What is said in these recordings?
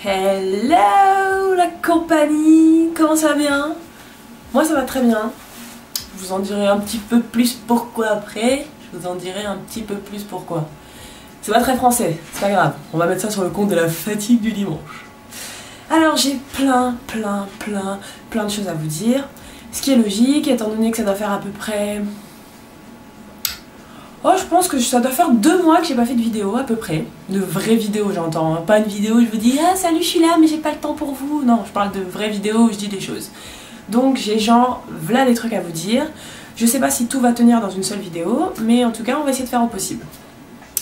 Hello la compagnie, comment ça va bien? Moi ça va très bien. Je vous en dirai un petit peu plus pourquoi après. Je vous en dirai un petit peu plus pourquoi. C'est pas très français, c'est pas grave. On va mettre ça sur le compte de la fatigue du dimanche. Alors j'ai plein de choses à vous dire. Ce qui est logique étant donné que ça doit faire à peu près... Oh, je pense que ça doit faire 2 mois que j'ai pas fait de vidéo à peu près. De vraies vidéos j'entends, hein. Pas une vidéo où je vous dis ah salut je suis là mais j'ai pas le temps pour vous. Non, je parle de vraies vidéos où je dis des choses. Donc j'ai genre voilà des trucs à vous dire. Je sais pas si tout va tenir dans une seule vidéo, mais en tout cas on va essayer de faire au possible.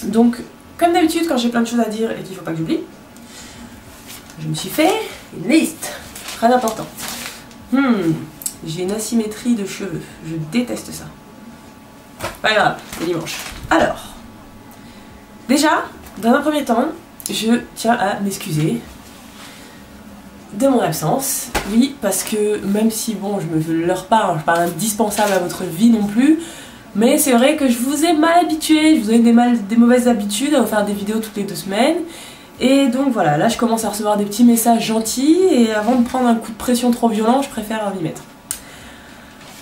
Donc comme d'habitude quand j'ai plein de choses à dire et qu'il faut pas que j'oublie, je me suis fait une liste. Très important. J'ai une asymétrie de cheveux, je déteste ça. Pas grave, c'est dimanche. Alors, déjà, dans un premier temps, je tiens à m'excuser de mon absence. Oui, parce que même si, bon, je me leurre pas, hein, je suis pas indispensable à votre vie non plus, mais c'est vrai que je vous ai mal habitué, je vous ai des mauvaises habitudes à vous faire des vidéos toutes les 2 semaines. Et donc voilà, là je commence à recevoir des petits messages gentils, et avant de prendre un coup de pression trop violent, je préfère m'y mettre.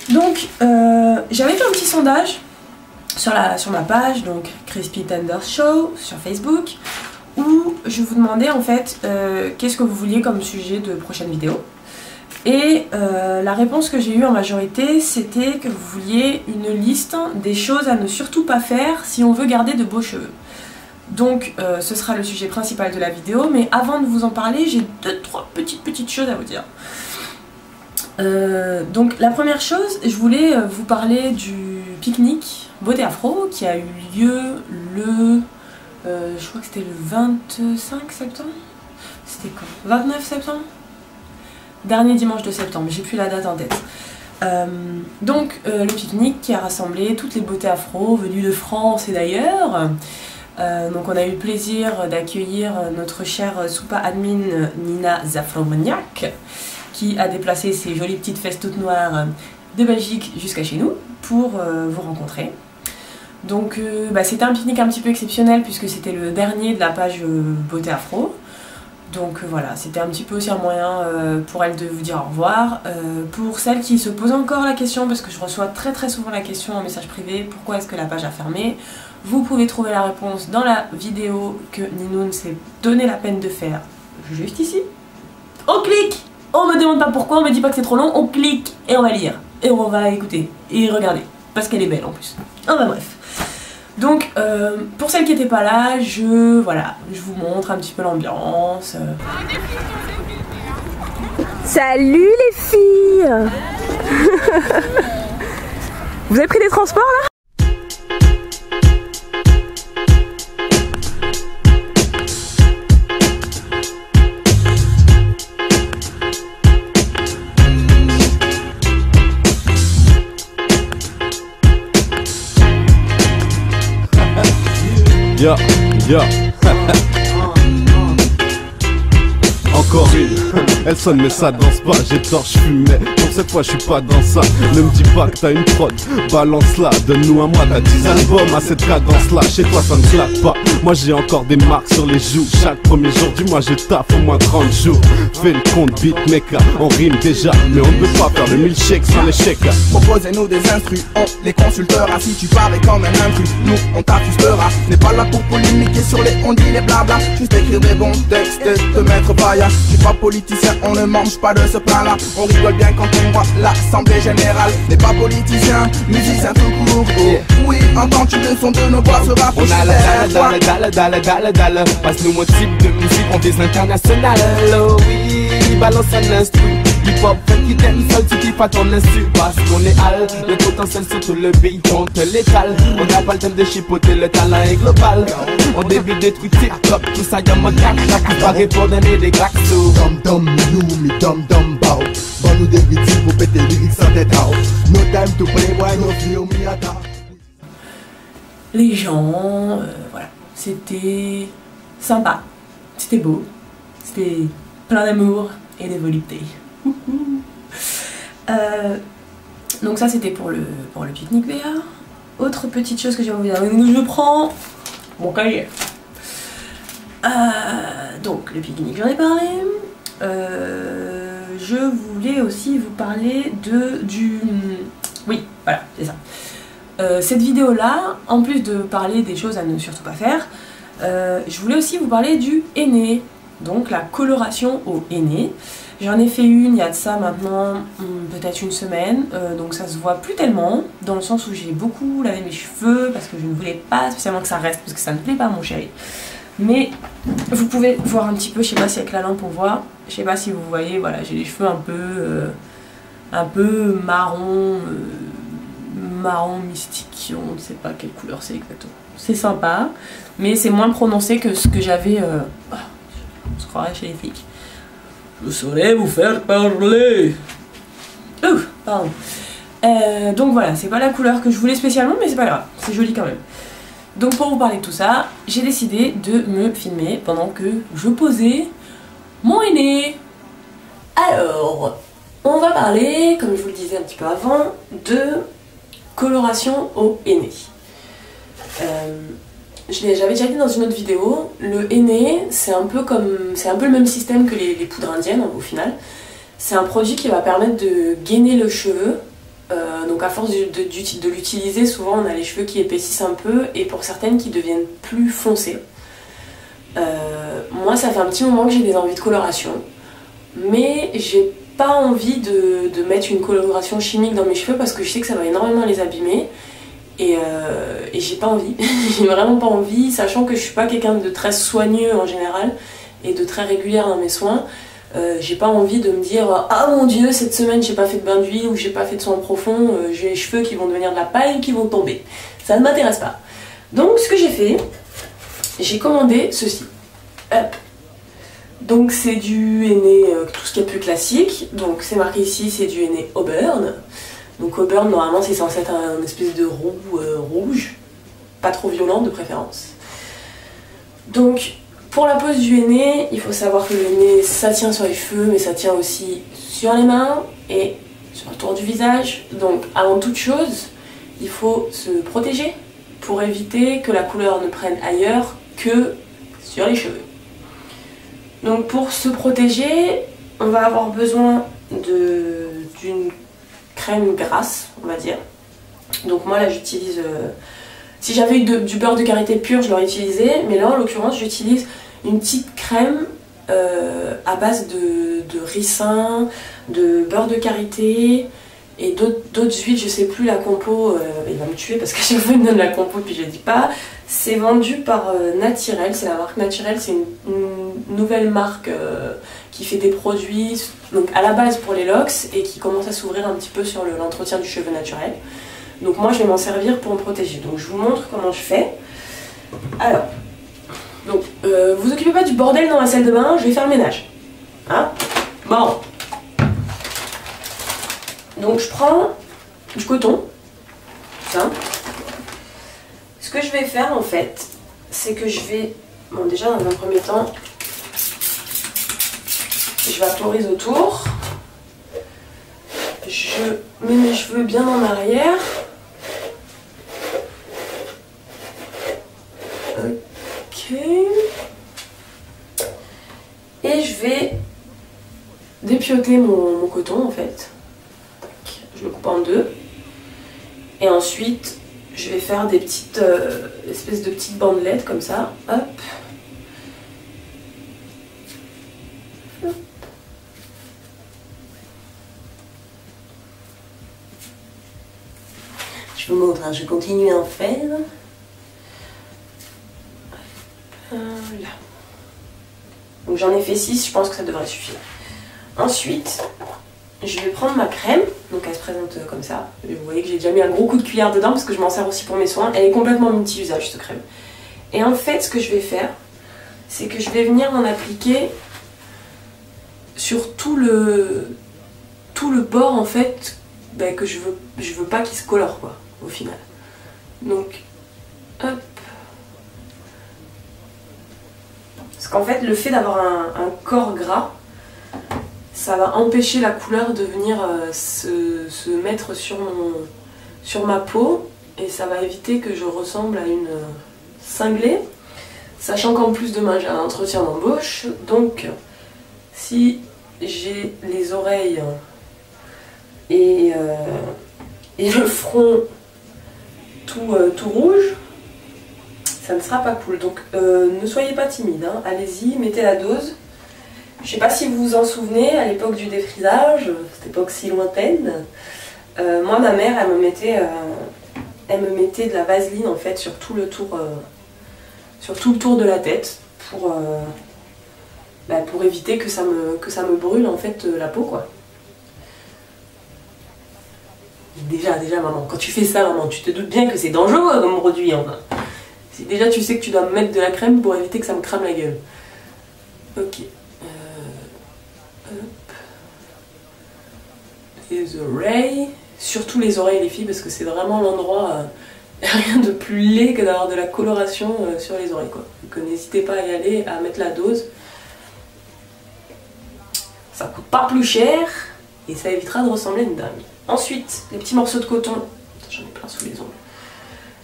Donc, j'avais fait un petit sondage sur ma page, donc Crispy Tender Show sur Facebook, où je vous demandais en fait qu'est-ce que vous vouliez comme sujet de prochaine vidéo. Et la réponse que j'ai eue en majorité, c'était que vous vouliez une liste des choses à ne surtout pas faire si on veut garder de beaux cheveux. Donc ce sera le sujet principal de la vidéo, mais avant de vous en parler, j'ai 2-3 petites choses à vous dire. Donc la première chose, je voulais vous parler du pique-nique Beauté Afro qui a eu lieu le... je crois que c'était le 25 septembre. C'était quand? 29 septembre? Dernier dimanche de septembre, j'ai plus la date en tête. Donc le pique-nique qui a rassemblé toutes les beautés afro venues de France et d'ailleurs. Donc on a eu le plaisir d'accueillir notre chère Soupa Admin Nina Zafromaniac, qui a déplacé ses jolies petites fesses toutes noires de Belgique jusqu'à chez nous pour vous rencontrer. Donc c'était un pique-nique un petit peu exceptionnel puisque c'était le dernier de la page Beauté Afro. Donc voilà, c'était un petit peu aussi un moyen pour elle de vous dire au revoir. Pour celles qui se posent encore la question, parce que je reçois très souvent la question en message privé, pourquoi est-ce que la page a fermé? Vous pouvez trouver la réponse dans la vidéo que Ninoun s'est donné la peine de faire juste ici. On clique! On me demande pas pourquoi, on me dit pas que c'est trop long, on clique et on va lire. Et on va écouter et regarder. Parce qu'elle est belle en plus. Enfin bref. Donc pour celles qui n'étaient pas là, je vous montre un petit peu l'ambiance. Salut les filles. Vous avez pris des transports là? Yo. Encore une, elle sonne mais ça danse pas, j'ai tort, je fumais, pour cette fois je suis pas dans ça. Ne me dis pas que t'as une prod, balance là, donne-nous un mois, t'as 10 albums à cette cadence là, chez toi ça ne claque pas. Moi j'ai encore des marques sur les joues, chaque premier jour du mois je taffe au moins 30 jours. Fais le compte beatmaker, on rime déjà, mais on ne peut pas faire le milkshake sans l'échec. Proposez-nous des instrus, on les consultera. Si tu parais comme un intrus, nous on t'affustera. N'est pas là pour polémiquer sur les on dit les blabla, juste écrire des bons textes et te mettre païa. Je suis pas politicien, on ne mange pas de ce pain-là. On rigole bien quand on voit l'assemblée générale. N'est pas politicien, musicien tout court. Oui, entends-tu le son de nos voix se rapprocher? On a la dalle. Passe-nous mon type de musique, on vise l'international. Oh oui, balance un instru. Hip-hop, funky, dancehall, tu kiffes à ton insu. Parce qu'on est hal, le potentiel surtout le beat, on te l'étale. On n'a pas le temps de chipoter, le talent est global. On débute des trucs tip-top, tout ça y'a mon cac. T'as pas pour donner des claques. Dum mi dum bow. Bon nous des rythmes pour péter les lyrics sans tête out. No time to play, why no feel me attack. Les gens, voilà, c'était sympa, c'était beau, c'était plein d'amour et de volupté. Donc ça c'était pour le pique-nique BA. Autre petite chose que j'ai envie de dire, je prends mon cahier. Donc le pique-nique, j'en ai parlé. Je voulais aussi vous parler du... Oui, voilà, c'est ça. Cette vidéo-là, en plus de parler des choses à ne surtout pas faire, je voulais aussi vous parler du henné, donc la coloration au henné. J'en ai fait une il y a de ça maintenant peut-être une semaine, donc ça se voit plus tellement, dans le sens où j'ai beaucoup lavé mes cheveux parce que je ne voulais pas spécialement que ça reste, parce que ça ne plaît pas à mon chéri. Mais vous pouvez voir un petit peu, je sais pas si avec la lampe on voit, je sais pas si vous voyez, voilà, j'ai les cheveux un peu marron, marron mystique, on ne sait pas quelle couleur c'est exactement. C'est sympa, mais c'est moins prononcé que ce que j'avais, on se croirait chez les flics. Je saurais vous faire parler. Pardon. Donc voilà, c'est pas la couleur que je voulais spécialement, mais c'est pas grave, c'est joli quand même. Donc pour vous parler de tout ça, j'ai décidé de me filmer pendant que je posais mon henné. Alors, on va parler, comme je vous le disais un petit peu avant, de coloration au henné. J'avais déjà dit dans une autre vidéo, le henné, c'est un peu le même système que les poudres indiennes au final. C'est un produit qui va permettre de gainer le cheveu. Donc à force de l'utiliser, souvent on a les cheveux qui épaississent un peu et pour certaines qui deviennent plus foncés. Moi ça fait un petit moment que j'ai des envies de coloration, mais j'ai pas envie de mettre une coloration chimique dans mes cheveux parce que je sais que ça va énormément les abîmer. Et j'ai pas envie, j'ai vraiment pas envie, sachant que je suis pas quelqu'un de très soigneux en général et de très régulière dans mes soins. J'ai pas envie de me dire ah mon dieu cette semaine j'ai pas fait de bain d'huile ou j'ai pas fait de soin profond, j'ai les cheveux qui vont devenir de la paille qui vont tomber. Ça ne m'intéresse pas. Donc ce que j'ai fait, j'ai commandé ceci. Hop. Donc c'est du henné, tout ce qui est plus classique. Donc c'est marqué ici, c'est du henné Auburn. Donc Auburn, normalement, c'est censé être un espèce de roux rouge, pas trop violent de préférence. Donc, pour la pose du henné, il faut savoir que le henné, ça tient sur les cheveux, mais ça tient aussi sur les mains et sur le tour du visage. Donc, avant toute chose, il faut se protéger pour éviter que la couleur ne prenne ailleurs que sur les cheveux. Donc, pour se protéger, on va avoir besoin d'une crème grasse, on va dire. Donc moi là j'utilise, si j'avais eu du beurre de karité pur je l'aurais utilisé, mais là en l'occurrence j'utilise une petite crème à base de ricin, de beurre de karité et d'autres huiles, je sais plus la compo, il va me tuer parce que chaque fois il me donne la compo puis je dis pas. C'est vendu par Naturel, c'est la marque Naturel, c'est une nouvelle marque qui fait des produits donc à la base pour les locks et qui commence à s'ouvrir un petit peu sur l'entretien du cheveu naturel. Donc moi je vais m'en servir pour me protéger. Donc je vous montre comment je fais. Alors, donc vous occupez pas du bordel dans la salle de bain, je vais faire le ménage. Hein? Bon. Donc je prends du coton, ça. Ce que je vais faire en fait, c'est que je vais, bon déjà dans un premier temps, je vaporise autour, je mets mes cheveux bien en arrière, ok, et je vais dépioter mon coton en fait, je le coupe en deux, et ensuite je vais faire des petites espèces de petites bandelettes comme ça, hop. Je vous montre, hein, je continue à en faire. Là. Donc j'en ai fait 6, je pense que ça devrait suffire. Ensuite, je vais prendre ma crème, donc elle se présente comme ça. Et vous voyez que j'ai déjà mis un gros coup de cuillère dedans parce que je m'en sers aussi pour mes soins. Elle est complètement multi-usage cette crème. Et en fait, ce que je vais faire, c'est que je vais venir en appliquer sur tout le bord en fait que je veux pas qu'il se colore quoi, au final. Donc, hop. Parce qu'en fait, le fait d'avoir un corps gras, ça va empêcher la couleur de venir se mettre sur ma peau et ça va éviter que je ressemble à une cinglée. Sachant qu'en plus demain j'ai un entretien d'embauche, donc si j'ai les oreilles et le front tout rouge, ça ne sera pas cool. Donc ne soyez pas timide, hein. Allez-y, mettez la dose. Je sais pas si vous vous en souvenez, à l'époque du défrisage, cette époque si lointaine, moi ma mère elle me mettait de la vaseline en fait sur tout le tour de la tête pour éviter que ça me brûle en fait la peau quoi. Déjà maman, quand tu fais ça maman, tu te doutes bien que c'est dangereux comme produit hein. Si déjà tu sais que tu dois me mettre de la crème pour éviter que ça me crame la gueule. Ok. Hop. Les oreilles. Surtout les oreilles les filles parce que c'est vraiment l'endroit... rien de plus laid que d'avoir de la coloration sur les oreilles quoi. Donc n'hésitez pas à y aller, à mettre la dose. Ça coûte pas plus cher et ça évitera de ressembler à une dingue. Ensuite, les petits morceaux de coton. J'en ai plein sous les ongles.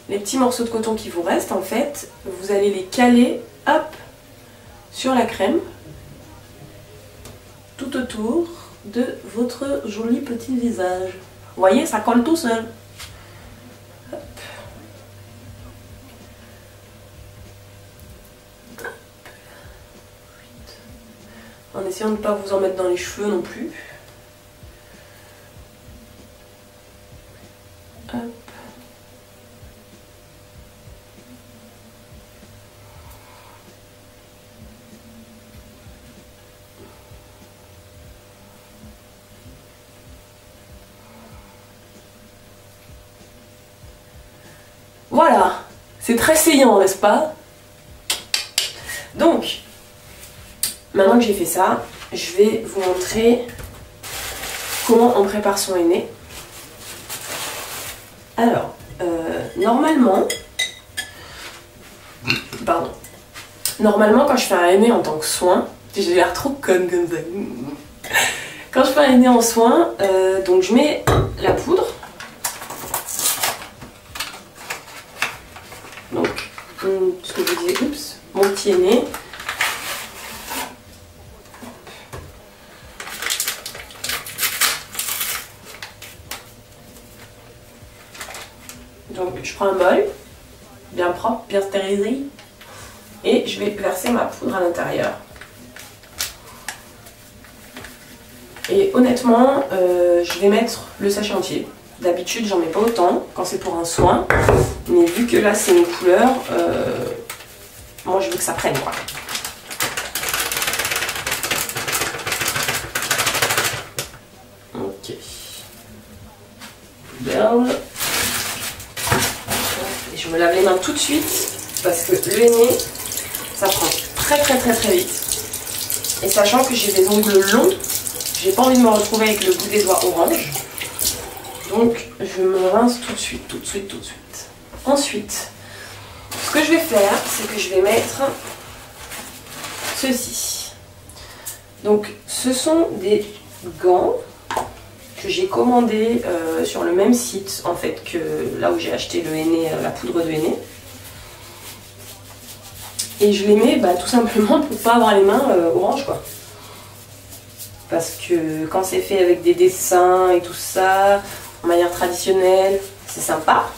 Les petits morceaux de coton qui vous restent, en fait, vous allez les caler, hop, sur la crème, tout autour de votre joli petit visage. Vous voyez, ça colle tout seul. Hop. En essayant de ne pas vous en mettre dans les cheveux non plus. Hop. Voilà, c'est très saillant, n'est-ce pas? Donc, maintenant que j'ai fait ça, je vais vous montrer comment on prépare son henné. Alors, normalement, quand je fais un henné en tant que soin, j'ai l'air trop conne comme ça. Quand je fais un henné en soin, donc je mets la poudre. Donc, ce que je vous disais, oups, mon petit henné. Donc je prends un bol, bien propre, bien stérilisé, et je vais verser ma poudre à l'intérieur. Et honnêtement, je vais mettre le sachet entier. D'habitude, j'en mets pas autant quand c'est pour un soin, mais vu que là c'est une couleur, moi je veux que ça prenne quoi. Ok. Bien. Et je me lave les mains tout de suite parce que le henné, ça prend très vite. Et sachant que j'ai des ongles longs, j'ai pas envie de me retrouver avec le bout des doigts orange. Donc je me rince tout de suite. Ensuite, ce que je vais faire, c'est que je vais mettre ceci. Donc ce sont des gants que j'ai commandés sur le même site en fait que là où j'ai acheté le henné, la poudre de henné. Et je les mets tout simplement pour pas avoir les mains orange quoi. Parce que quand c'est fait avec des dessins et tout ça, en manière traditionnelle, c'est sympa.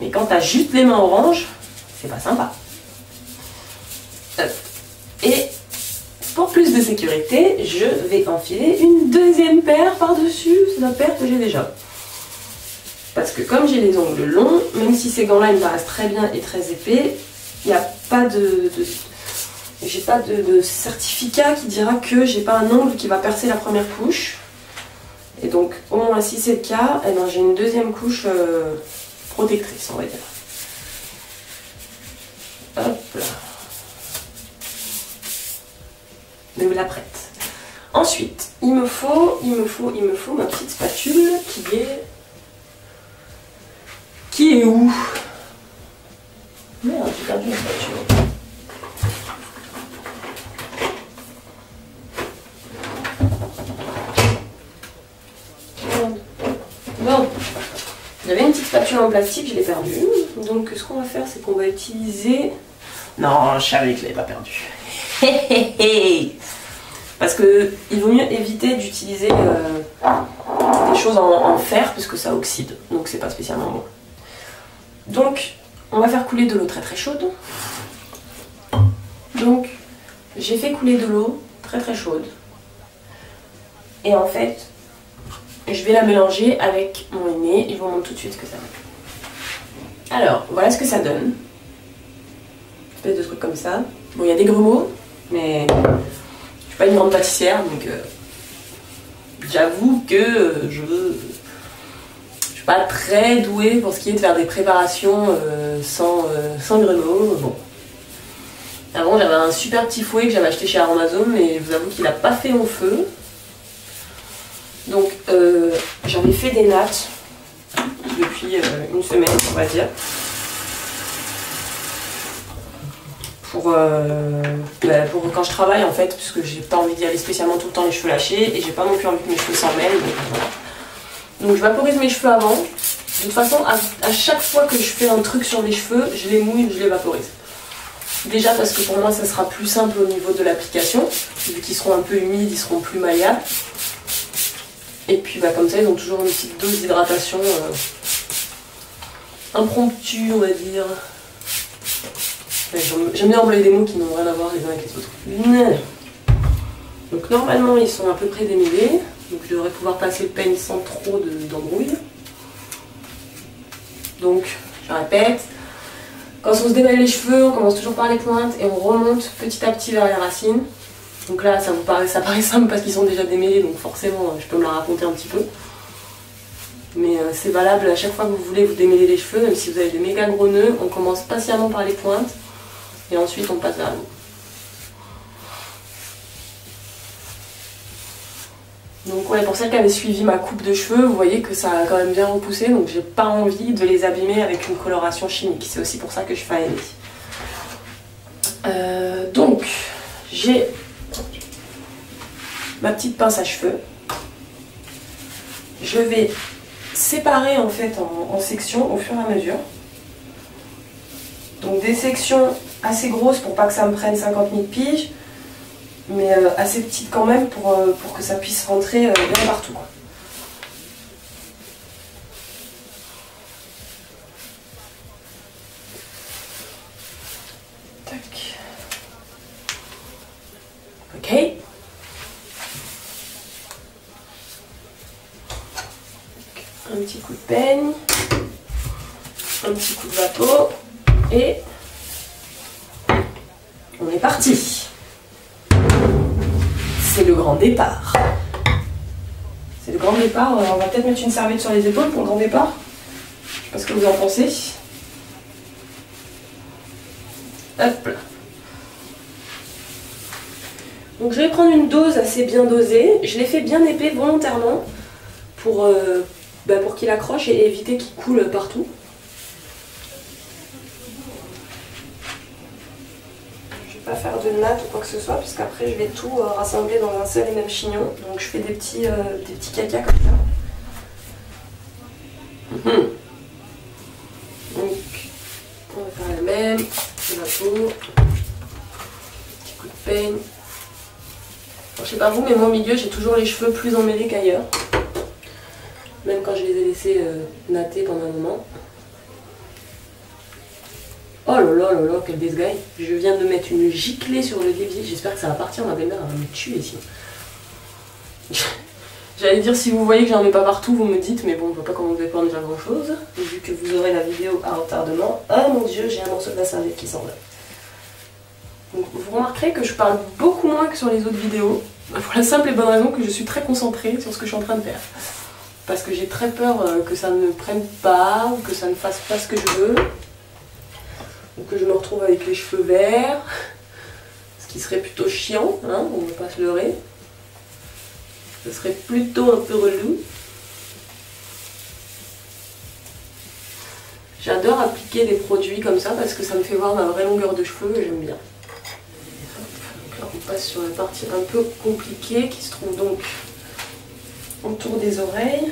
Mais quand t'as juste les mains orange, c'est pas sympa. Et pour plus de sécurité, je vais enfiler une deuxième paire par-dessus la paire que j'ai déjà. Parce que comme j'ai les ongles longs, même si ces gants-là ils me paraissent très bien et très épais, il n'y a pas j'ai pas de certificat qui dira que j'ai pas un ongle qui va percer la première couche. Et donc au moins si c'est le cas, eh ben, j'ai une deuxième couche protectrice on va dire. Hop là. Je me la prête. Ensuite, il me faut ma petite spatule qui est où? Merde, j'ai perdu la spatule. Bon, j'avais une petite spatule en plastique, je l'ai perdue. Donc ce qu'on va faire, c'est qu'on va utiliser Non, je savais que je l'avais pas perdu. Parce que il vaut mieux éviter d'utiliser des choses en fer puisque ça oxyde, donc c'est pas spécialement bon. Donc on va faire couler de l'eau très très chaude. Donc j'ai fait couler de l'eau très très chaude. Et en fait, je vais la mélanger avec mon henné et je vous montre tout de suite ce que ça donne. Alors, voilà ce que ça donne. Une espèce de truc comme ça. Bon, il y a des grumeaux, mais je suis pas une grande pâtissière, donc j'avoue que je suis pas très douée pour ce qui est de faire des préparations sans grumeaux. Bon. Avant, j'avais un super petit fouet que j'avais acheté chez Amazon, mais je vous avoue qu'il n'a pas fait long feu. Donc j'en ai fait des nattes depuis une semaine, on va dire. Pour quand je travaille en fait, puisque j'ai pas envie d'y aller spécialement tout le temps les cheveux lâchés et j'ai pas non plus envie que mes cheveux s'en mêlent. Donc, voilà. Donc je vaporise mes cheveux avant. De toute façon, à chaque fois que je fais un truc sur les cheveux, je les mouille, je les vaporise. Déjà parce que pour moi ça sera plus simple au niveau de l'application, vu qu'ils seront un peu humides, ils seront plus malléables. Et puis bah, comme ça ils ont toujours une petite dose d'hydratation impromptue, on va dire. J'aime bien employer des mots qui n'ont rien à voir les uns avec les autres. Donc normalement ils sont à peu près démêlés, donc je devrais pouvoir passer le peigne sans trop d'embrouille. Donc je répète, quand on se démêle les cheveux, on commence toujours par les pointes et on remonte petit à petit vers les racines. Donc là ça paraît simple parce qu'ils sont déjà démêlés, donc forcément je peux me la raconter un petit peu. Mais c'est valable à chaque fois que vous voulez vous démêler les cheveux, même si vous avez des méga gros nœuds, on commence patiemment par les pointes et ensuite on passe vers le haut. Donc ouais, pour celles qui avaient suivi ma coupe de cheveux, vous voyez que ça a quand même bien repoussé, donc j'ai pas envie de les abîmer avec une coloration chimique. C'est aussi pour ça que je fais un henné. Donc j'ai ma petite pince à cheveux. Je vais séparer en fait en sections au fur et à mesure. Donc des sections assez grosses pour pas que ça me prenne 50 000 piges, mais assez petites quand même pour que ça puisse rentrer bien partout. Tac. Ok. Un petit coup de peigne, un petit coup de vapeau et on est parti. C'est le grand départ. C'est le grand départ. On va peut-être mettre une serviette sur les épaules pour le grand départ. Je sais pas ce que vous en pensez. Hop là. Donc je vais prendre une dose assez bien dosée. Je l'ai fait bien épais volontairement pour qu'il accroche et éviter qu'il coule partout. Je vais pas faire de natte ou quoi que ce soit, puisqu'après je vais tout rassembler dans un seul et même chignon. Donc je fais des petits cacas comme ça. Donc on va faire la même, de la peau, petit coup de peigne. Alors, je sais pas vous, mais moi au milieu j'ai toujours les cheveux plus emmêlés qu'ailleurs. Même quand je les ai laissés natter pendant un moment. Oh là là là là, quel désgaille. Je viens de mettre une giclée sur le levier. J'espère que ça va partir, ma belle-mère va me tuer ici. J'allais dire, si vous voyez que j'en mets pas partout, vous me dites, mais bon, on ne voit pas comment vous allez prendre déjà grand chose. Et vu que vous aurez la vidéo à retardement, oh mon dieu, j'ai un morceau de la serviette qui s'en va. Donc vous remarquerez que je parle beaucoup moins que sur les autres vidéos, pour la simple et bonne raison que je suis très concentrée sur ce que je suis en train de faire. Parce que j'ai très peur que ça ne prenne pas, ou que ça ne fasse pas ce que je veux, ou que je me retrouve avec les cheveux verts, ce qui serait plutôt chiant, hein, on ne va pas se leurrer. Ce serait plutôt un peu relou. J'adore appliquer des produits comme ça parce que ça me fait voir ma vraie longueur de cheveux et j'aime bien. Donc là on passe sur la partie un peu compliquée qui se trouve donc autour des oreilles.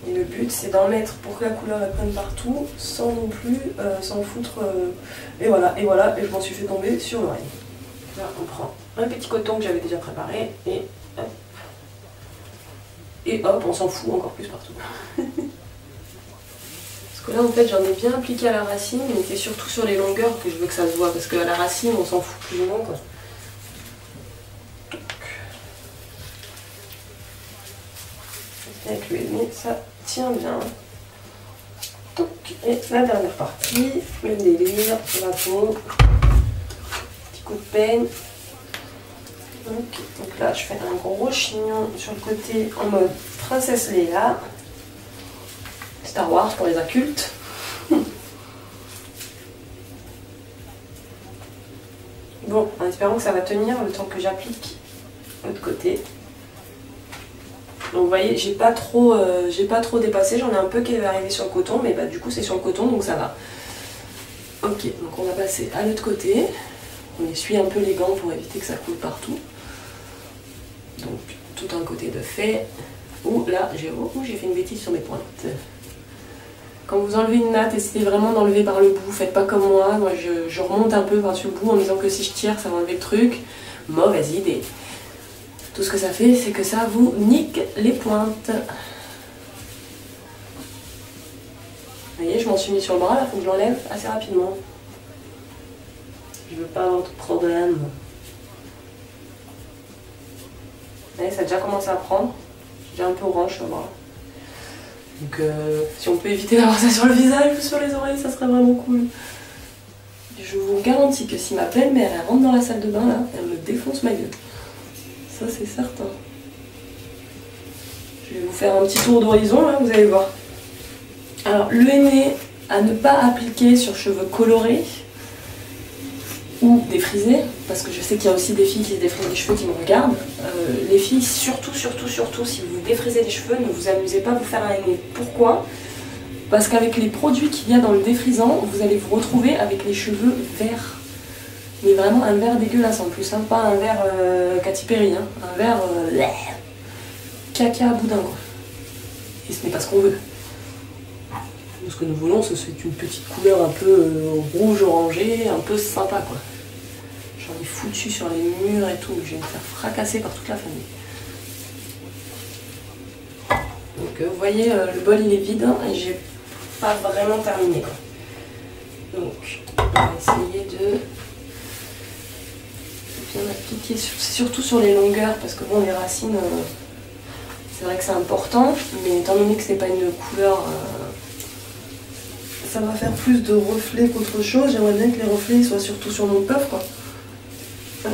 Et le but c'est d'en mettre pour que la couleur elle prenne partout sans non plus s'en foutre. Et voilà, et je m'en suis fait tomber sur l'oreille. Là on prend un petit coton que j'avais déjà préparé et hop. Et hop, on s'en fout encore plus partout. Parce que là en fait j'en ai bien appliqué à la racine, mais c'est surtout sur les longueurs que je veux que ça se voit, parce qu'à la racine on s'en fout plus ou moins quoi. Avec le nez, ça tient bien. Donc, et la dernière partie, le délire, la peau, petit coup de peigne. Donc là, je fais un gros chignon sur le côté en mode princesse Leia. Star Wars pour les incultes. Bon, en espérant que ça va tenir le temps que j'applique l'autre côté. Donc vous voyez, j'ai pas trop dépassé, j'en ai un peu qui est arrivé sur le coton, mais bah, du coup c'est sur le coton donc ça va. Ok, donc on va passer à l'autre côté. On essuie un peu les gants pour éviter que ça coule partout. Donc tout un côté de fait. Ouh là, j'ai fait une bêtise sur mes pointes. Quand vous enlevez une natte, essayez vraiment d'enlever par le bout, faites pas comme moi. Moi je remonte un peu par-dessus le bout en me disant que si je tire ça va enlever le truc. Mauvaise idée. Tout ce que ça fait, c'est que ça vous nique les pointes. Vous voyez, je m'en suis mis sur le bras, là, il faut que je l'enlève assez rapidement. Je veux pas avoir de problème. Vous voyez, ça a déjà commencé à prendre. J'ai un peu orange sur le bras. Donc si on peut éviter d'avoir ça sur le visage ou sur les oreilles, ça serait vraiment cool. Je vous garantis que si ma belle-mère elle rentre dans la salle de bain, là, elle me défonce ma gueule. Ça c'est certain. Je vais vous faire un petit tour d'horizon là, vous allez voir. Alors le henné à ne pas appliquer sur cheveux colorés ou défrisés, parce que je sais qu'il y a aussi des filles qui se défrisent les cheveux qui me regardent. Les filles, surtout, si vous défrisez les cheveux, ne vous amusez pas à vous faire un henné. Pourquoi ? Parce qu'avec les produits qu'il y a dans le défrisant, vous allez vous retrouver avec les cheveux verts. Mais vraiment un vert dégueulasse en plus, hein. Pas un vert Katy Perry, hein. Un vert caca à boudin quoi. Et ce n'est pas ce qu'on veut. Ce que nous voulons, c'est une petite couleur un peu rouge-orangé, un peu sympa quoi. J'en ai foutu sur les murs et tout, je vais me faire fracasser par toute la famille. Donc vous voyez, le bol il est vide hein, et j'ai pas vraiment terminé quoi. Donc on va essayer de bien appliquer, surtout sur les longueurs, parce que bon les racines, c'est vrai que c'est important, mais étant donné que c'est pas une couleur, ça va faire plus de reflets qu'autre chose. J'aimerais bien que les reflets soient surtout sur mon puff quoi. Hop.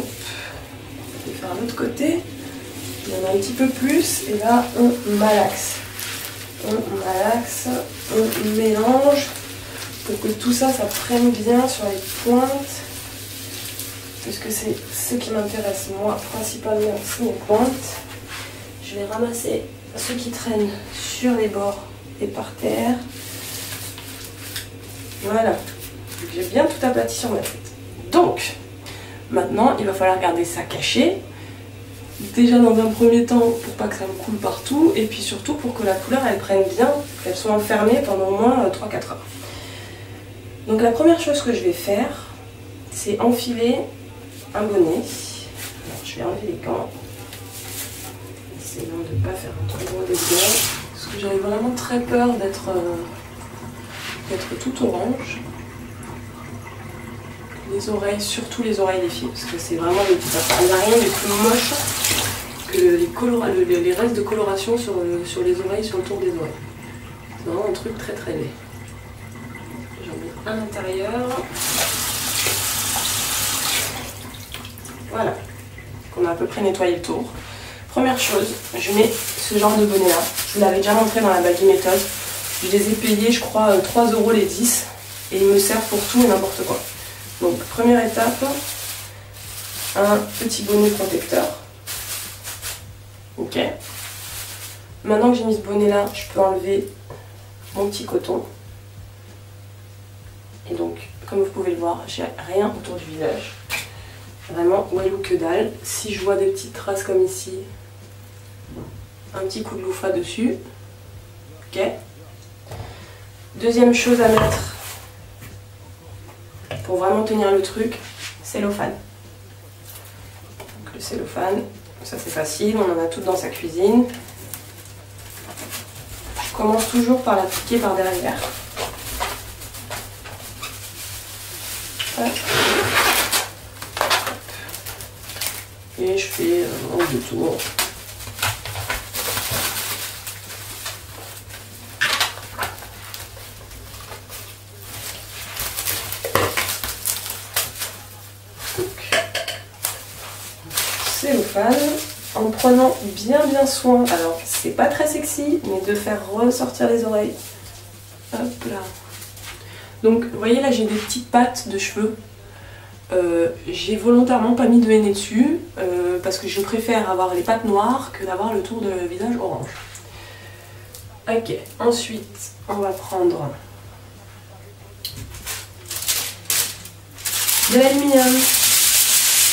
Je vais faire l'autre côté, il y en a un petit peu plus, et là on malaxe. On malaxe, on mélange pour que tout ça, ça prenne bien sur les pointes. Puisque c'est ce qui m'intéresse moi principalement, c'est les pointes. Je vais ramasser ceux qui traînent sur les bords et par terre. Voilà, j'ai bien tout aplati sur ma tête. Donc, maintenant il va falloir garder ça caché. Déjà dans un premier temps pour pas que ça me coule partout, et puis surtout pour que la couleur elle prenne bien, qu'elle soit enfermée pendant au moins 3-4 heures. Donc la première chose que je vais faire, c'est enfiler un bonnet. Alors, je vais enlever les gants. Essayons de ne pas faire un trop gros dégât. Parce que j'avais vraiment très peur d'être tout orange. Les oreilles, surtout les oreilles des filles, parce que c'est vraiment il n'y a rien de plus moche que les restes de coloration sur les oreilles, sur le tour des oreilles. C'est vraiment un truc très très laid. J'en mets à l'intérieur. Voilà, on a à peu près nettoyé le tour. Première chose, je mets ce genre de bonnet là. Je vous l'avais déjà montré dans la Baggy Méthode. Je les ai payés, je crois, 3 € les 10. Et ils me servent pour tout et n'importe quoi. Donc, première étape, un petit bonnet protecteur. Ok. Maintenant que j'ai mis ce bonnet là, je peux enlever mon petit coton. Et donc, comme vous pouvez le voir, j'ai rien autour du visage. Vraiment, wellou que dalle. Si je vois des petites traces comme ici, un petit coup de loufra dessus. Ok. Deuxième chose à mettre pour vraiment tenir le truc, cellophane. Donc le cellophane, ça c'est facile, on en a tout dans sa cuisine. Je commence toujours par l'appliquer par derrière. Hop. Et je fais un ou deux tours. Cellophane, en prenant bien soin, alors c'est pas très sexy, mais de faire ressortir les oreilles. Hop là. Donc vous voyez là j'ai des petites pattes de cheveux. J'ai volontairement pas mis de henné dessus parce que je préfère avoir les pattes noires que d'avoir le tour de visage orange. Ok, ensuite on va prendre de l'aluminium.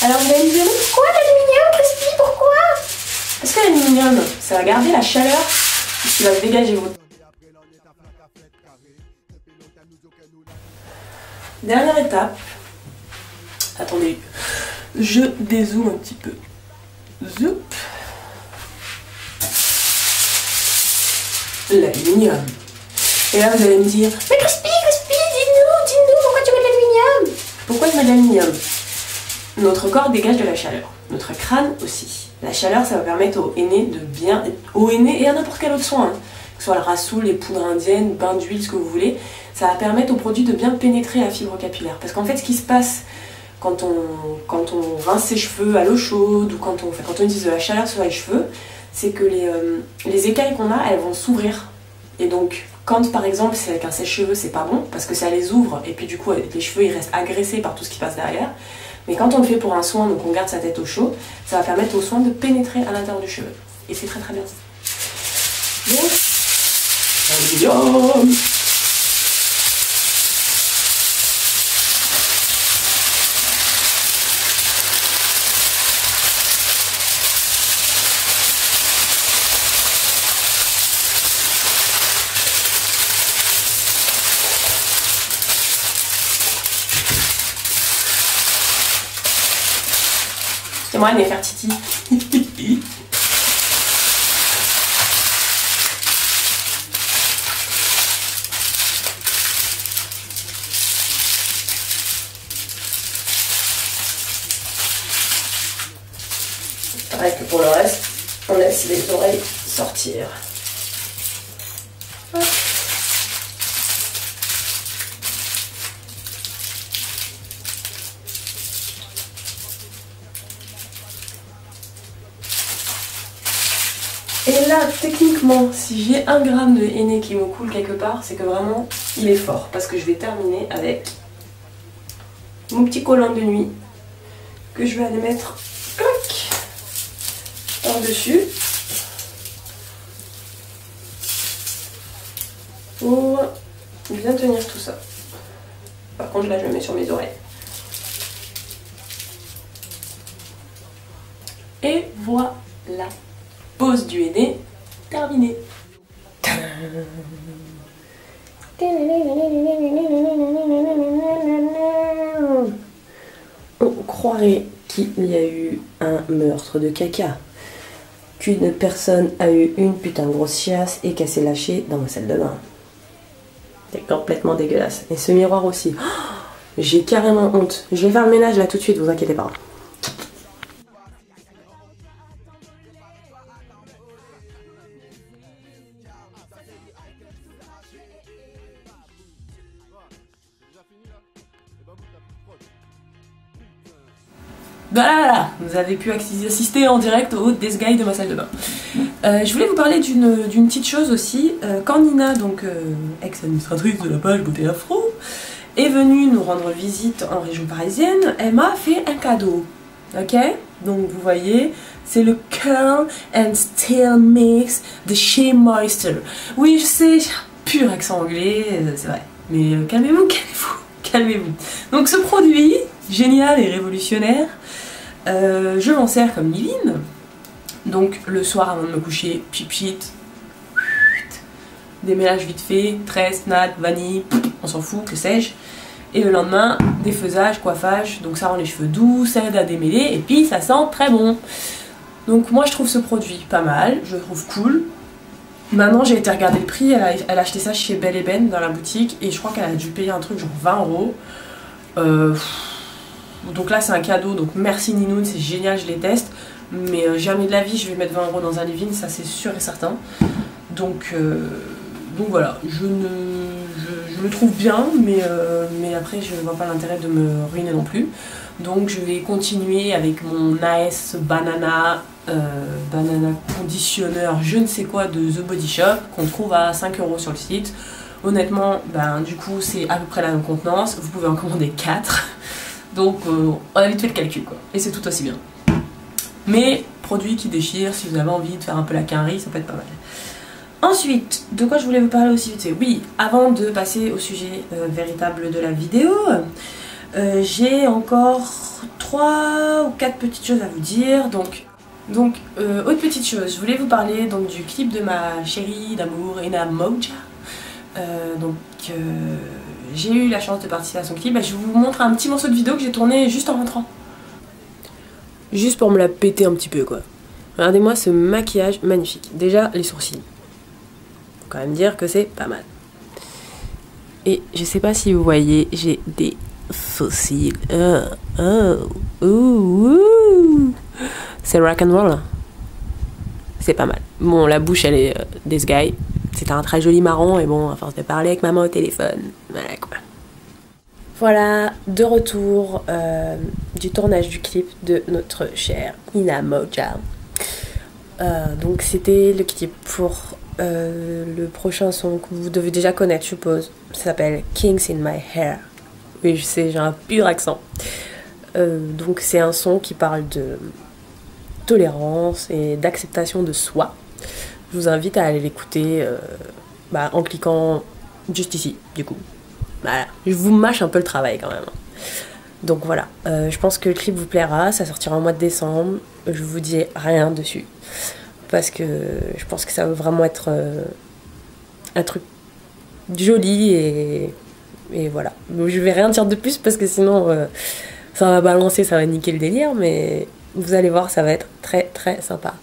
Alors vous allez me dire, pourquoi l'aluminium, Crispy, pourquoi? Parce que l'aluminium, ça va garder la chaleur qui va dégager votre... Dernière étape. Attendez, je dézoome un petit peu. Zoup. L'aluminium. Et là vous allez me dire, mais Crispy, dis-nous, pourquoi tu mets de l'aluminium? Pourquoi je mets de l'aluminium? Notre corps dégage de la chaleur, notre crâne aussi. La chaleur, ça va permettre au henné de bien... Au henné et à n'importe quel autre soin, hein, que ce soit le rassoul, les poudres indiennes, bain d'huile, ce que vous voulez, ça va permettre au produit de bien pénétrer la fibre capillaire. Parce qu'en fait, ce qui se passe quand on rince ses cheveux à l'eau chaude ou quand on utilise de la chaleur sur les cheveux, c'est que les écailles qu'on a, elles vont s'ouvrir. Et donc, quand par exemple c'est avec un sèche-cheveux, c'est pas bon, parce que ça les ouvre et puis du coup les cheveux ils restent agressés par tout ce qui passe derrière. Mais quand on le fait pour un soin, donc on garde sa tête au chaud, ça va permettre au soin de pénétrer à l'intérieur du cheveu. Et c'est très bien. Donc, aluminium. Moi, Nefertiti. Pareil que pour le reste, on laisse les oreilles sortir. Hop. Et là, techniquement, si j'ai 1 gramme de henné qui me coule quelque part, c'est que vraiment, il est fort. Parce que je vais terminer avec mon petit collant de nuit que je vais aller mettre par-dessus pour bien tenir tout ça. Par contre, là, je le mets sur mes oreilles. Et voilà. Pose du henné terminée. On croirait qu'il y a eu un meurtre de caca. Qu'une personne a eu une putain de grosse chiasse et qu'elle s'est lâchée dans ma salle de bain. C'est complètement dégueulasse. Et ce miroir aussi. Oh, j'ai carrément honte. Je vais faire le ménage là tout de suite, vous inquiétez pas. Voilà, vous avez pu assister en direct au Death Guy de ma salle de bain. Je voulais vous parler d'une petite chose aussi. Quand Nina, donc ex-administratrice de la page Beauté Afro, est venue nous rendre visite en région parisienne, elle m'a fait un cadeau. Ok? Donc vous voyez, c'est le Curl and Style Mix de chez Moisture. Oui, je sais, pur accent anglais, c'est vrai. Mais calmez-vous, calmez-vous. Donc ce produit, génial et révolutionnaire, je m'en sers comme leave-in. Donc le soir avant de me coucher, pipit, démêlage vite fait, tresse, natte, vanille, on s'en fout, que sais-je. Et le lendemain, défaisage, coiffage, donc ça rend les cheveux doux, ça aide à démêler, et puis ça sent très bon. Donc moi je trouve ce produit pas mal, je le trouve cool. Maintenant j'ai été regarder le prix, elle a acheté ça chez Belle & Ben dans la boutique, et je crois qu'elle a dû payer un truc genre 20 €. Donc là c'est un cadeau, donc merci Ninoun, c'est génial, je les teste. Mais jamais de la vie je vais mettre 20 € dans un leave-in, ça c'est sûr et certain. Donc voilà, je le trouve bien, mais après je vois pas l'intérêt de me ruiner non plus. Donc je vais continuer avec mon AS Banana conditionneur je ne sais quoi de The Body Shop, qu'on trouve à 5 € sur le site. Honnêtement, ben, du coup c'est à peu près la même contenance, vous pouvez en commander 4. Donc on a vite fait le calcul quoi, et c'est tout aussi bien. Mais produit qui déchire, si vous avez envie de faire un peu la quinrie, ça peut être pas mal. Ensuite, de quoi je voulais vous parler aussi vite, oui, avant de passer au sujet véritable de la vidéo, j'ai encore 3 ou 4 petites choses à vous dire. Donc autre petite chose, je voulais vous parler donc, du clip de ma chérie d'amour, Ina Moja. J'ai eu la chance de participer à son clip. Je vous montre un petit morceau de vidéo que j'ai tourné juste en rentrant. Juste pour me la péter un petit peu quoi. Regardez-moi ce maquillage magnifique. Déjà les sourcils. Faut quand même dire que c'est pas mal. Et je sais pas si vous voyez, j'ai des sourcils. C'est rock'n'roll. C'est pas mal. Bon, la bouche elle est this guy. C'est un très joli marron et bon, à force de parler avec maman au téléphone. Voilà quoi. Voilà, de retour du tournage du clip de notre chère Ina Moja. Donc c'était le clip pour le prochain son que vous devez déjà connaître, je suppose. Ça s'appelle Kings in My Hair. Oui, je sais, j'ai un pur accent. Donc c'est un son qui parle de tolérance et d'acceptation de soi. Je vous invite à aller l'écouter en cliquant juste ici, du coup. Voilà, je vous mâche un peu le travail quand même. Donc voilà, je pense que le clip vous plaira, ça sortira au mois de décembre. Je vous dis rien dessus. Parce que je pense que ça va vraiment être un truc joli et voilà. Je vais rien dire de plus parce que sinon ça va balancer, ça va niquer le délire, mais vous allez voir, ça va être très très sympa.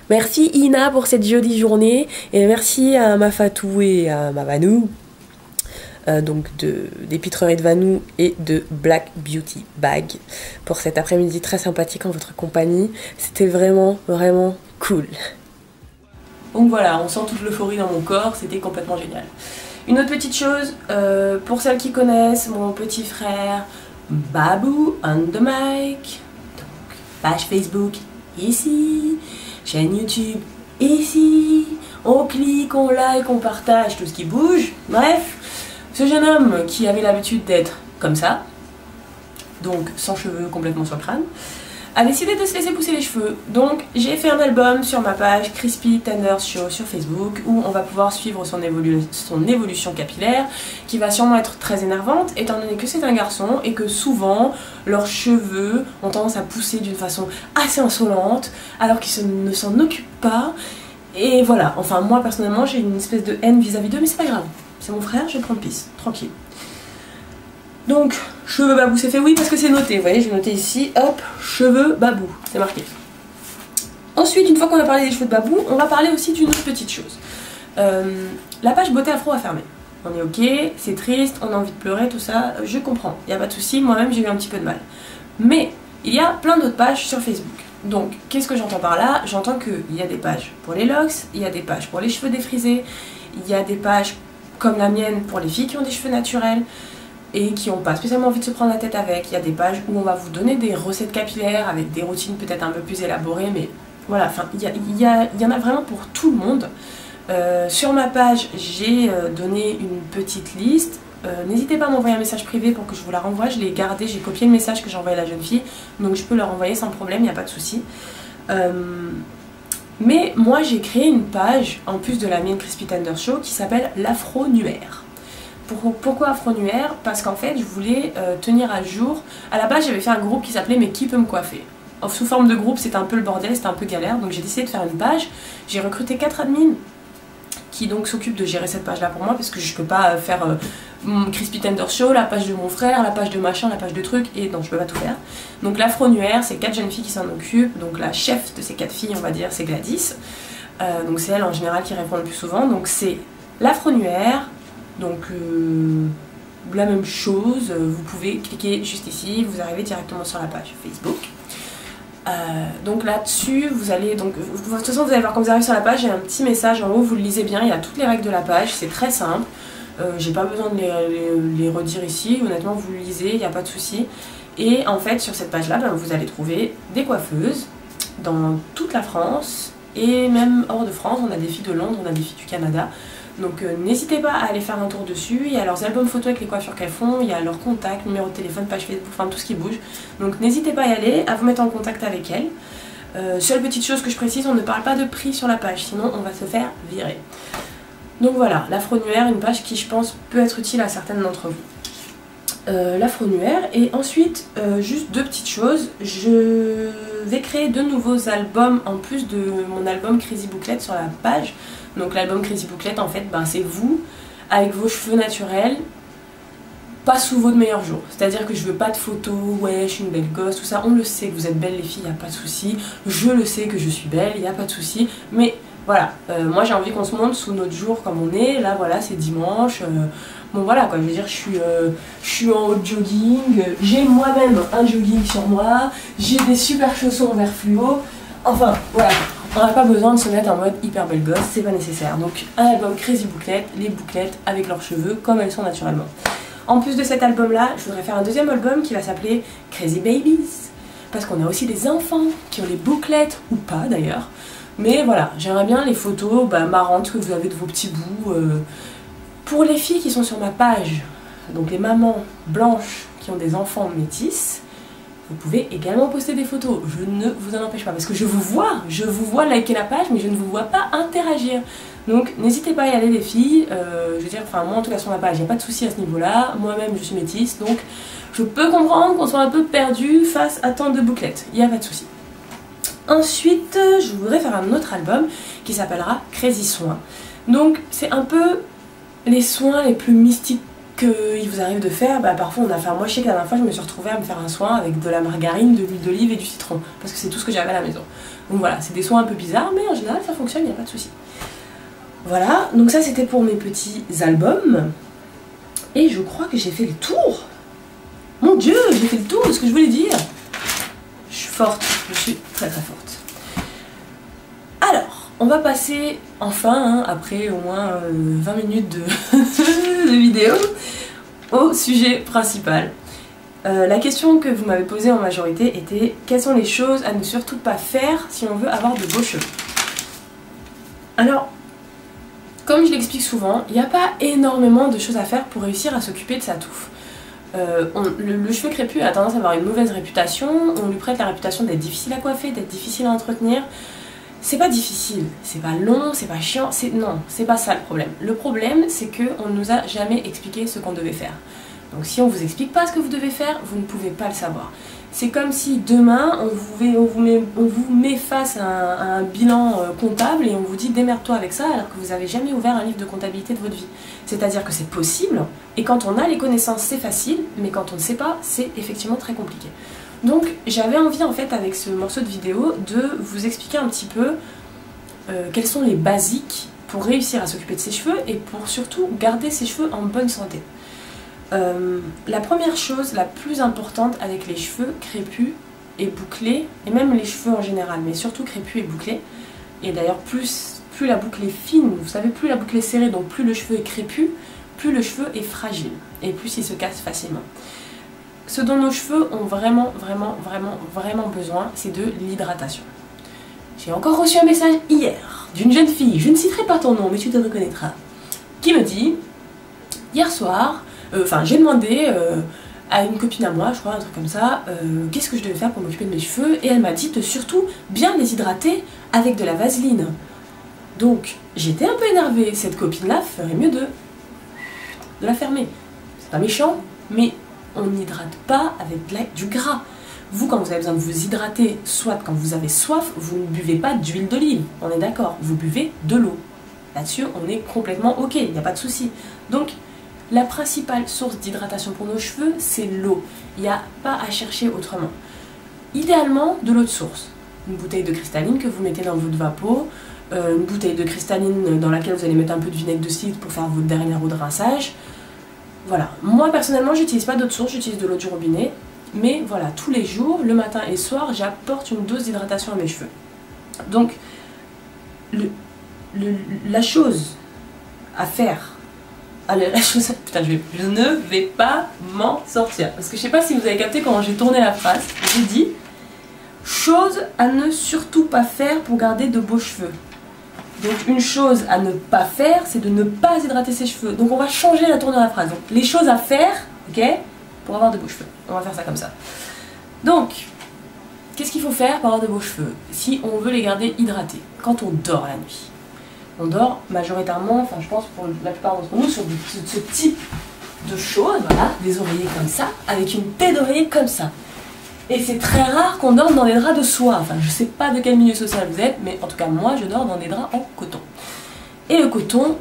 Merci Ina pour cette jolie journée et merci à ma Fatou et à ma Vanou. Donc des pitreries de Vanou et de Black Beauty Bag pour cet après-midi très sympathique en votre compagnie. C'était vraiment vraiment cool. Donc voilà, on sent toute l'euphorie dans mon corps, c'était complètement génial. Une autre petite chose, pour celles qui connaissent mon petit frère Babou on the mic, donc page Facebook ici, chaîne YouTube ici, on clique, on like, on partage tout ce qui bouge, bref. Ce jeune homme qui avait l'habitude d'être comme ça, donc sans cheveux complètement sur le crâne, a décidé de se laisser pousser les cheveux. Donc j'ai fait un album sur ma page Crispy Tender Show sur Facebook où on va pouvoir suivre son évolution capillaire qui va sûrement être très énervante étant donné que c'est un garçon et que souvent leurs cheveux ont tendance à pousser d'une façon assez insolente alors qu'ils ne s'en occupent pas. Et voilà, enfin moi personnellement j'ai une espèce de haine vis-à-vis d'eux, mais c'est pas grave. C'est mon frère, je vais prendre pisse, tranquille. Donc, cheveux babou, c'est fait, oui, parce que c'est noté. Vous voyez, j'ai noté ici, hop, cheveux babou, c'est marqué. Ensuite, une fois qu'on a parlé des cheveux de babou, on va parler aussi d'une autre petite chose. La page beauté afro a fermé. On est ok, c'est triste, on a envie de pleurer, tout ça, je comprends, il n'y a pas de souci, moi-même j'ai eu un petit peu de mal. Mais il y a plein d'autres pages sur Facebook. Donc, qu'est-ce que j'entends par là? J'entends qu'il y a des pages pour les locks, il y a des pages pour les cheveux défrisés, il y a des pages comme la mienne pour les filles qui ont des cheveux naturels et qui n'ont pas spécialement envie de se prendre la tête avec. Il y a des pages où on va vous donner des recettes capillaires avec des routines peut-être un peu plus élaborées, mais voilà, enfin il y en a vraiment pour tout le monde. Sur ma page, j'ai donné une petite liste. N'hésitez pas à m'envoyer un message privé pour que je vous la renvoie. Je l'ai gardé, j'ai copié le message que j'ai envoyé à la jeune fille, donc je peux le renvoyer sans problème, il n'y a pas de souci. Mais moi j'ai créé une page, en plus de la mienne Crispy Tender Show, qui s'appelle l'Afro-Nuaire. Pourquoi Afro-Nuaire? Parce qu'en fait je voulais tenir à jour. À la base j'avais fait un groupe qui s'appelait Mais qui peut me coiffer? Sous forme de groupe c'était un peu le bordel, c'était un peu galère, donc j'ai décidé de faire une page. J'ai recruté 4 admins qui donc s'occupe de gérer cette page là pour moi, parce que je peux pas faire mon Crispy Tender Show, la page de mon frère, la page de machin, la page de trucs, et non, je peux pas tout faire. Donc l'Afro-Nuaire, c'est 4 jeunes filles qui s'en occupent, donc la chef de ces 4 filles, on va dire, c'est Gladys. Donc c'est elle en général qui répond le plus souvent, donc c'est l'Afro-Nuaire, donc la même chose, vous pouvez cliquer juste ici, vous arrivez directement sur la page Facebook. Donc là-dessus, vous allez, donc de toute façon vous allez voir quand vous arrivez sur la page, il y a un petit message en haut, vous le lisez bien, il y a toutes les règles de la page, c'est très simple. J'ai pas besoin de les redire ici, honnêtement vous le lisez, il n'y a pas de souci. Et en fait sur cette page là, vous allez trouver des coiffeuses dans toute la France et même hors de France. On a des filles de Londres, on a des filles du Canada. Donc n'hésitez pas à aller faire un tour dessus, il y a leurs albums photos avec les coiffures qu'elles font, il y a leurs contacts, numéro de téléphone, page Facebook, enfin tout ce qui bouge. Donc n'hésitez pas à y aller, à vous mettre en contact avec elles. Seule petite chose que je précise, on ne parle pas de prix sur la page, sinon on va se faire virer. Donc voilà, l'Afro-Nuaire, une page qui je pense peut être utile à certaines d'entre vous. L'Afro-Nuaire, et ensuite juste deux petites choses, je vais créer deux nouveaux albums en plus de mon album Crazy Booklet sur la page. Donc l'album Crazy Booklet en fait c'est vous avec vos cheveux naturels, pas sous vos meilleurs jours. C'est-à-dire que je veux pas de photos, ouais je suis une belle gosse, tout ça, on le sait que vous êtes belles les filles, y a pas de souci. Je le sais que je suis belle, y a pas de souci. Mais voilà, moi j'ai envie qu'on se montre sous notre jour comme on est, là voilà c'est dimanche. Bon voilà quoi, je veux dire je suis en jogging, j'ai moi-même un jogging sur moi, j'ai des super chaussons en vert fluo, enfin voilà. On n'a pas besoin de se mettre en mode hyper belle gosse, c'est pas nécessaire. Donc un album Crazy Booklet, les bouclettes avec leurs cheveux comme elles sont naturellement. En plus de cet album là, je voudrais faire un deuxième album qui va s'appeler Crazy Babies. Parce qu'on a aussi des enfants qui ont les bouclettes, ou pas d'ailleurs. Mais voilà, j'aimerais bien les photos marrantes que vous avez de vos petits bouts. Pour les filles qui sont sur ma page, donc les mamans blanches qui ont des enfants métis, vous pouvez également poster des photos, je ne vous en empêche pas, parce que je vous vois liker la page, mais je ne vous vois pas interagir. Donc n'hésitez pas à y aller les filles, je veux dire, enfin moi en tout cas sur ma page, il n'y a pas de souci à ce niveau-là, moi-même je suis métisse, donc je peux comprendre qu'on soit un peu perdu face à tant de bouclettes, il n'y a pas de souci. Ensuite, je voudrais faire un autre album qui s'appellera Crazy Soins. Donc c'est un peu les soins les plus mystiques qu'il vous arrive de faire, parfois on a fait, moi je sais que la dernière fois je me suis retrouvée à me faire un soin avec de la margarine, de l'huile d'olive et du citron, parce que c'est tout ce que j'avais à la maison. Donc voilà, c'est des soins un peu bizarres, mais en général ça fonctionne, il n'y a pas de souci. Voilà, donc ça c'était pour mes petits albums, et je crois que j'ai fait le tour. Mon dieu, j'ai fait le tour de ce que je voulais dire. Je suis forte, je suis très très forte. Alors, on va passer enfin, après au moins 20 minutes de vidéo, au sujet principal. La question que vous m'avez posée en majorité était quelles sont les choses à ne surtout pas faire si on veut avoir de beaux cheveux. Alors, comme je l'explique souvent, il n'y a pas énormément de choses à faire pour réussir à s'occuper de sa touffe. Le cheveu crépus a tendance à avoir une mauvaise réputation, on lui prête la réputation d'être difficile à coiffer, d'être difficile à entretenir. C'est pas difficile, c'est pas long, c'est pas chiant, non, c'est pas ça le problème. Le problème, c'est qu'on ne nous a jamais expliqué ce qu'on devait faire. Donc si on vous explique pas ce que vous devez faire, vous ne pouvez pas le savoir. C'est comme si demain, on vous met face à un bilan comptable et on vous dit démerde-toi avec ça alors que vous n'avez jamais ouvert un livre de comptabilité de votre vie. C'est-à-dire que c'est possible, et quand on a les connaissances, c'est facile, mais quand on ne sait pas, c'est effectivement très compliqué. Donc j'avais envie en fait avec ce morceau de vidéo de vous expliquer un petit peu quels sont les basiques pour réussir à s'occuper de ses cheveux et pour surtout garder ses cheveux en bonne santé. La première chose, la plus importante avec les cheveux crépus et bouclés, et même les cheveux en général, mais surtout crépus et bouclés, et d'ailleurs plus la boucle est fine, vous savez, plus la boucle est serrée, donc plus le cheveu est crépus, plus le cheveu est fragile, et plus il se casse facilement. Ce dont nos cheveux ont vraiment besoin, c'est de l'hydratation. J'ai encore reçu un message hier d'une jeune fille, je ne citerai pas ton nom, mais tu te reconnaîtras, qui me dit, hier soir, j'ai demandé à une copine à moi, je crois, un truc comme ça, qu'est-ce que je devais faire pour m'occuper de mes cheveux, et elle m'a dit de surtout bien les hydrater avec de la vaseline. Donc, j'étais un peu énervée, cette copine-là ferait mieux de la fermer. C'est pas méchant, mais on n'hydrate pas avec du gras. Vous, quand vous avez besoin de vous hydrater, soit quand vous avez soif, vous ne buvez pas d'huile d'olive, on est d'accord, vous buvez de l'eau. Là-dessus, on est complètement ok, il n'y a pas de souci. Donc, la principale source d'hydratation pour nos cheveux, c'est l'eau. Il n'y a pas à chercher autrement. Idéalement, de l'eau de source. Une bouteille de cristalline que vous mettez dans votre vapeau, une bouteille de cristalline dans laquelle vous allez mettre un peu de vinaigre de cidre pour faire votre dernière eau de rinçage. Voilà. Moi, personnellement, j'utilise pas d'eau de source, j'utilise de l'eau du robinet. Mais voilà, tous les jours, le matin et le soir, j'apporte une dose d'hydratation à mes cheveux. Donc, la chose à faire... Putain, je ne vais pas m'en sortir. Parce que je sais pas si vous avez capté comment j'ai tourné la phrase. J'ai dit chose à ne surtout pas faire pour garder de beaux cheveux. Donc une chose à ne pas faire, c'est de ne pas hydrater ses cheveux. Donc on va changer la tournure de la phrase. Donc les choses à faire, ok, pour avoir de beaux cheveux. On va faire ça comme ça. Donc, qu'est-ce qu'il faut faire pour avoir de beaux cheveux si on veut les garder hydratés quand on dort la nuit? On dort majoritairement, enfin je pense pour la plupart d'entre nous, sur ce type de choses, voilà, des oreillers comme ça, avec une paix d'oreiller comme ça. Et c'est très rare qu'on dorme dans des draps de soie, enfin je sais pas de quel milieu social vous êtes, mais en tout cas moi je dors dans des draps en coton. Et le coton,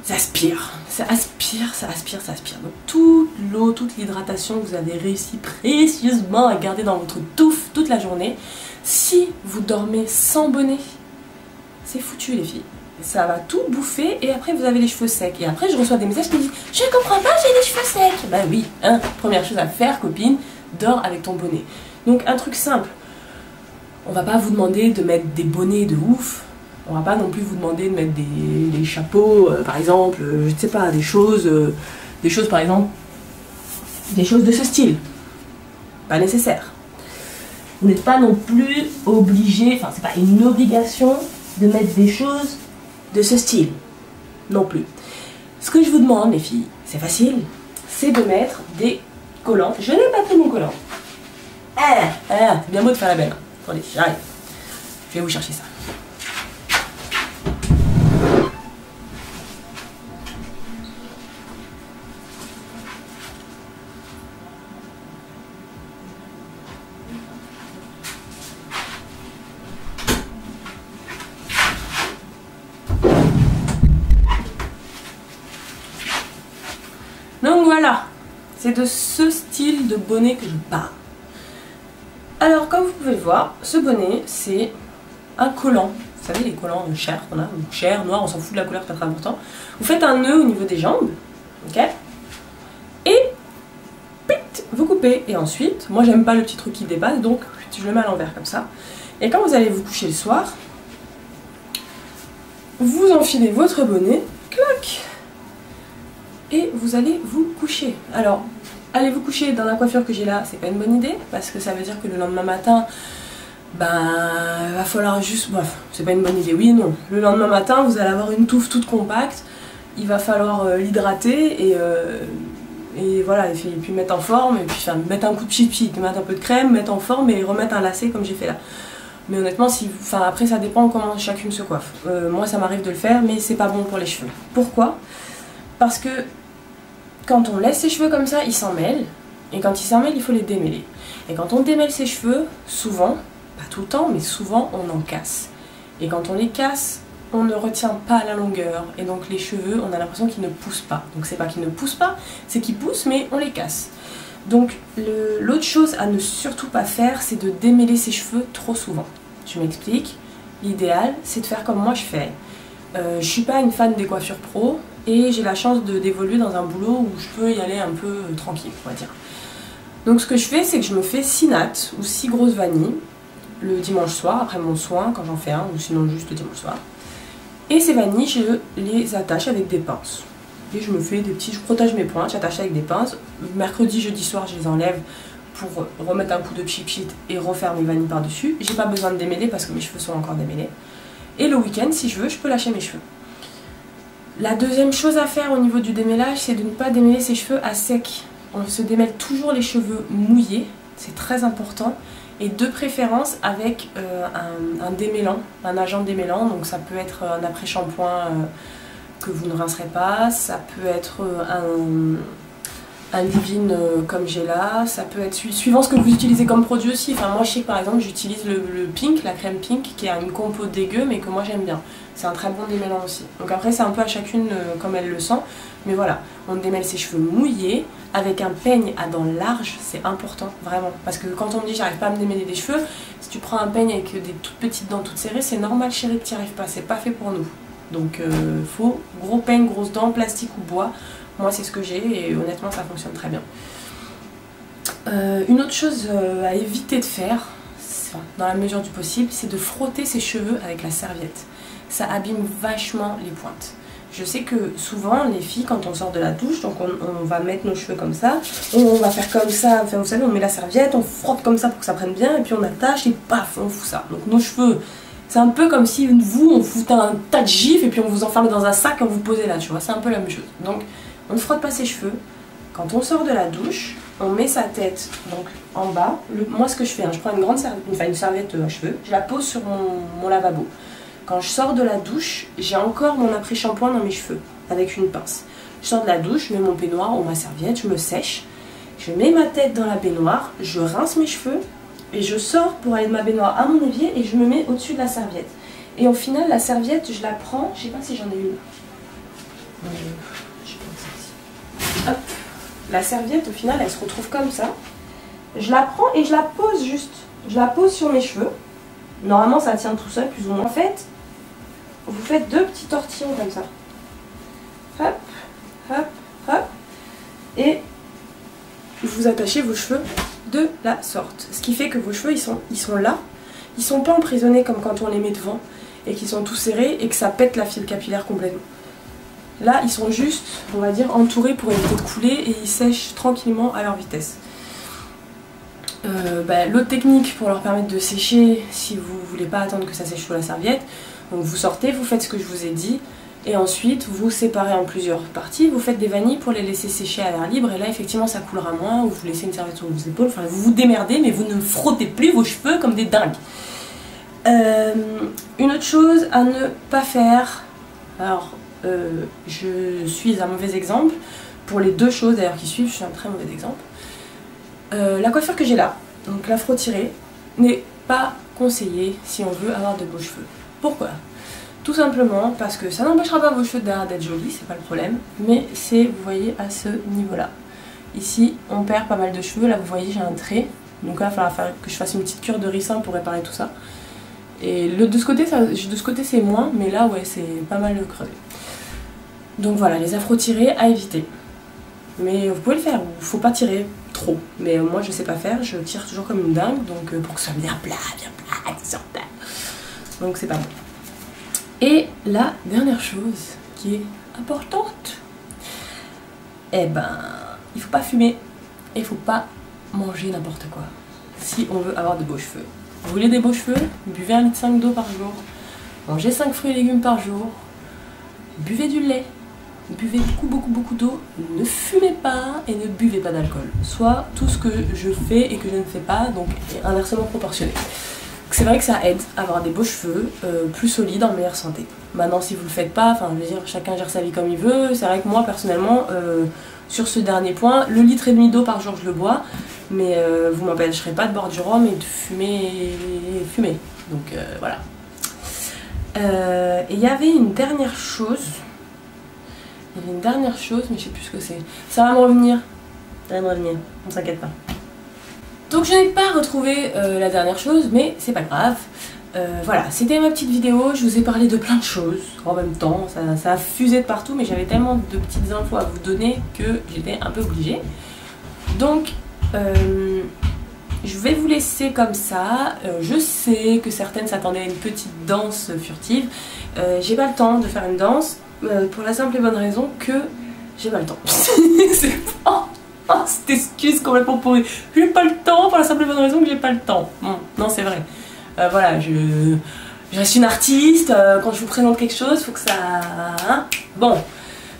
ça aspire, ça aspire, ça aspire, ça aspire. Donc toute l'eau, toute l'hydratation que vous avez réussi précieusement à garder dans votre touffe toute la journée, si vous dormez sans bonnet, c'est foutu les filles. Ça va tout bouffer et après vous avez les cheveux secs. Et après je reçois des messages qui me disent « Je comprends pas, j'ai les cheveux secs !» Bah oui, hein, première chose à faire copine, dors avec ton bonnet. Donc un truc simple, on va pas vous demander de mettre des bonnets de ouf. On va pas non plus vous demander de mettre des chapeaux, par exemple, je ne sais pas, des choses par exemple, des choses de ce style. Pas nécessaire. Vous n'êtes pas non plus obligé, enfin c'est pas une obligation de mettre des choses de ce style, non plus. Ce que je vous demande les filles, c'est facile, c'est de mettre des collants. Je n'ai pas pris mon collant. C'est bien beau de faire la belle. Attendez, j'arrive. Je vais vous chercher ça. Donc voilà, c'est de ce style de bonnet que je parle. Alors comme vous pouvez le voir, ce bonnet c'est un collant. Vous savez les collants de chair qu'on a, chair, noir, on s'en fout de la couleur, c'est pas très important. Vous faites un nœud au niveau des jambes, ok, et pit, vous coupez. Et ensuite, moi j'aime pas le petit truc qui dépasse, donc je le mets à l'envers comme ça. Et quand vous allez vous coucher le soir, vous enfilez votre bonnet, clac, et vous allez vous coucher. Alors, allez vous coucher dans la coiffure que j'ai là, c'est pas une bonne idée, parce que ça veut dire que le lendemain matin, ben, va falloir juste... Bref, c'est pas une bonne idée, oui et non. Le lendemain matin, vous allez avoir une touffe toute compacte, il va falloir l'hydrater et voilà, et puis mettre en forme, et puis enfin, mettre un coup de pchit, mettre un peu de crème, mettre en forme et remettre un lacet comme j'ai fait là. Mais honnêtement, enfin, après ça dépend comment chacune se coiffe. Moi ça m'arrive de le faire, mais c'est pas bon pour les cheveux. Pourquoi? Parce que quand on laisse ses cheveux comme ça, ils s'en mêlent. Et quand ils s'en mêlent, il faut les démêler. Et quand on démêle ses cheveux, souvent, pas tout le temps, mais souvent, on en casse. Et quand on les casse, on ne retient pas la longueur. Et donc les cheveux, on a l'impression qu'ils ne poussent pas. Donc c'est pas qu'ils ne poussent pas, c'est qu'ils poussent, mais on les casse. Donc l'autre chose à ne surtout pas faire, c'est de démêler ses cheveux trop souvent. Je m'explique. L'idéal, c'est de faire comme moi je fais. Je suis pas une fan des coiffures pro et j'ai la chance d'évoluer dans un boulot où je peux y aller un peu tranquille, on va dire. Donc ce que je fais, c'est que je me fais 6 nattes ou 6 grosses vanilles le dimanche soir, après mon soin, quand j'en fais un, ou sinon juste le dimanche soir. Et ces vanilles, je les attache avec des pinces. Et je me fais des petits, je protège mes pointes, j'attache avec des pinces. Mercredi, jeudi soir, je les enlève pour remettre un coup de pchit et refaire mes vanilles par-dessus. J'ai pas besoin de démêler parce que mes cheveux sont encore démêlés. Et le week-end, si je veux, je peux lâcher mes cheveux. La deuxième chose à faire au niveau du démêlage, c'est de ne pas démêler ses cheveux à sec. On se démêle toujours les cheveux mouillés, c'est très important. Et de préférence avec un démêlant, un agent démêlant. Donc ça peut être un après-shampoing que vous ne rincerez pas, ça peut être un leave-in comme j'ai là, ça peut être suivant ce que vous utilisez comme produit aussi. Enfin, moi je sais que par exemple j'utilise le pink, la crème pink, qui a une compo dégueu mais que moi j'aime bien. C'est un très bon démêlant aussi. Donc après c'est un peu à chacune comme elle le sent. Mais voilà, on démêle ses cheveux mouillés avec un peigne à dents larges, c'est important vraiment. Parce que quand on me dit j'arrive pas à me démêler des cheveux, si tu prends un peigne avec des toutes petites dents toutes serrées, c'est normal chérie que tu n'y arrives pas, c'est pas fait pour nous. Donc faut gros peigne, grosses dents, plastique ou bois. Moi c'est ce que j'ai et honnêtement ça fonctionne très bien. Une autre chose à éviter de faire, dans la mesure du possible, c'est de frotter ses cheveux avec la serviette. Ça abîme vachement les pointes. Je sais que souvent les filles quand on sort de la douche, donc on va mettre nos cheveux comme ça, on va faire comme ça, enfin, vous savez on met la serviette, on frotte comme ça pour que ça prenne bien et puis on attache et paf on fout ça. Donc nos cheveux, c'est un peu comme si vous on foutait un tas de gifs et puis on vous enferme dans un sac et on vous posait là, tu vois, c'est un peu la même chose. Donc on ne frotte pas ses cheveux. Quand on sort de la douche, on met sa tête donc en bas. Moi ce que je fais, hein, je prends une grande serviette, enfin une serviette à cheveux, je la pose sur mon lavabo. Quand je sors de la douche, j'ai encore mon après-shampoing dans mes cheveux avec une pince. Je sors de la douche, je mets mon peignoir ou ma serviette, je me sèche, je mets ma tête dans la baignoire, je rince mes cheveux et je sors pour aller de ma baignoire à mon évier et je me mets au-dessus de la serviette. Et au final, la serviette, je la prends, je sais pas si j'en ai une. Hop. La serviette, au final, elle se retrouve comme ça. Je la prends et je la pose juste. Je la pose sur mes cheveux. Normalement, ça tient tout seul, plus ou moins. En fait, vous faites deux petits tortillons comme ça. Hop, hop, hop. Et vous attachez vos cheveux de la sorte. Ce qui fait que vos cheveux, ils sont là. Ils sont pas emprisonnés comme quand on les met devant et qu'ils sont tout serrés et que ça pète la file capillaire complètement. Là, ils sont juste, on va dire, entourés pour éviter de couler et ils sèchent tranquillement à leur vitesse. L'autre technique pour leur permettre de sécher, si vous voulez pas attendre que ça sèche sous la serviette, donc vous sortez, vous faites ce que je vous ai dit, et ensuite vous séparez en plusieurs parties, vous faites des vanilles pour les laisser sécher à l'air libre, et là effectivement ça coulera moins, ou vous laissez une serviette sur vos épaules, enfin vous vous démerdez, mais vous ne frottez plus vos cheveux comme des dingues. Une autre chose à ne pas faire, alors je suis un mauvais exemple, pour les deux choses d'ailleurs qui suivent, je suis un très mauvais exemple. La coiffure que j'ai là, donc l'afro tiré, n'est pas conseillée si on veut avoir de beaux cheveux. Pourquoi? Tout simplement parce que ça n'empêchera pas vos cheveux derrière d'être jolis, c'est pas le problème, mais c'est, vous voyez, à ce niveau-là. Ici, on perd pas mal de cheveux, là vous voyez j'ai un trait, donc là il va falloir que je fasse une petite cure de ricin pour réparer tout ça. Et de ce côté c'est moins, mais là ouais c'est pas mal crevé. Donc voilà, les afro tirés à éviter. Mais vous pouvez le faire, il faut pas tirer trop. Mais moi je sais pas faire, je tire toujours comme une dingue, donc pour que ça soit bien plat, donc c'est pas bon. Et la dernière chose qui est importante, eh ben, il faut pas fumer, et il faut pas manger n'importe quoi, si on veut avoir de beaux cheveux. Vous voulez des beaux cheveux? Buvez 1,5 litre d'eau par jour, mangez 5 fruits et légumes par jour, buvez du lait, buvez beaucoup d'eau, ne fumez pas et ne buvez pas d'alcool. Soit tout ce que je fais et que je ne fais pas, donc inversement proportionné. C'est vrai que ça aide à avoir des beaux cheveux, plus solides, en meilleure santé. Maintenant si vous le faites pas, enfin je veux dire chacun gère sa vie comme il veut, c'est vrai que moi personnellement, sur ce dernier point, le 1,5 litre d'eau par jour je le bois, mais vous m'empêcherez pas de boire du rhum et de fumer. Donc voilà. Et il y avait une dernière chose. Il y avait une dernière chose, mais je sais plus ce que c'est. Ça va me revenir. Ça va me revenir, on s'inquiète pas. Donc je n'ai pas retrouvé la dernière chose, mais c'est pas grave. Voilà, c'était ma petite vidéo, je vous ai parlé de plein de choses en même temps, ça a fusé de partout, mais j'avais tellement de petites infos à vous donner que j'étais un peu obligée. Donc, je vais vous laisser comme ça. Je sais que certaines s'attendaient à une petite danse furtive. J'ai pas le temps de faire une danse, pour la simple et bonne raison que j'ai pas le temps. C'est pas... Oh, cette excuse complètement pourrie. J'ai pas le temps pour la simple et bonne raison que j'ai pas le temps. Bon, non, c'est vrai. Voilà, je reste une artiste. Quand je vous présente quelque chose, faut que ça... Hein, bon.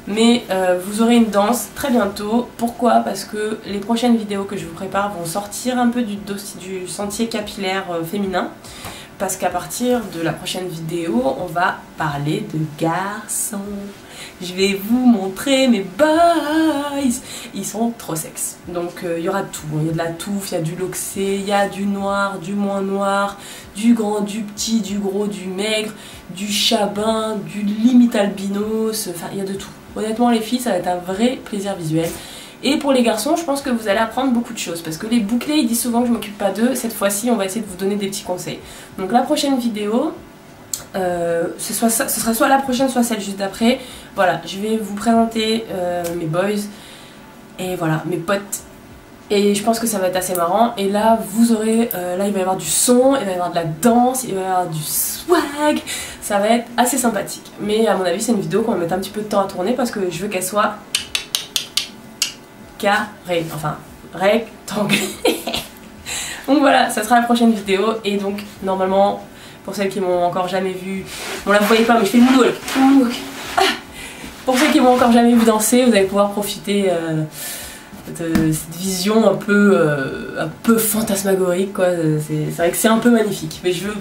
Mais vous aurez une danse très bientôt. Pourquoi? Parce que les prochaines vidéos que je vous prépare vont sortir un peu du sentier capillaire féminin. parce qu'à partir de la prochaine vidéo, on va parler de garçons. Je vais vous montrer mes boys. Ils sont trop sexe. Donc il y aura tout. Il y a de la touffe, il y a du loxé, il y a du noir, du moins noir, du grand, du petit, du gros, du maigre, du chabin, du limite albinos. Enfin, il y a de tout. Honnêtement, les filles, ça va être un vrai plaisir visuel. Et pour les garçons, je pense que vous allez apprendre beaucoup de choses. Parce que les bouclés, ils disent souvent que je m'occupe pas d'eux. Cette fois-ci, on va essayer de vous donner des petits conseils. Donc la prochaine vidéo... ce sera soit la prochaine soit celle juste d'après. Voilà, je vais vous présenter mes boys et voilà, mes potes, et je pense que ça va être assez marrant. Et là vous aurez, là il va y avoir du son, il va y avoir de la danse, il va y avoir du swag, ça va être assez sympathique. Mais à mon avis c'est une vidéo qu'on va mettre un petit peu de temps à tourner parce que je veux qu'elle soit carrée, enfin rectangulaire. Donc voilà, ça sera la prochaine vidéo. Et donc normalement, pour celles qui m'ont encore jamais vu, on la voyait pas mais je fais le moonwalk. Pour ceux qui m'ont encore jamais vu danser, vous allez pouvoir profiter de cette vision un peu fantasmagorique quoi. C'est vrai que c'est un peu magnifique, mais je veux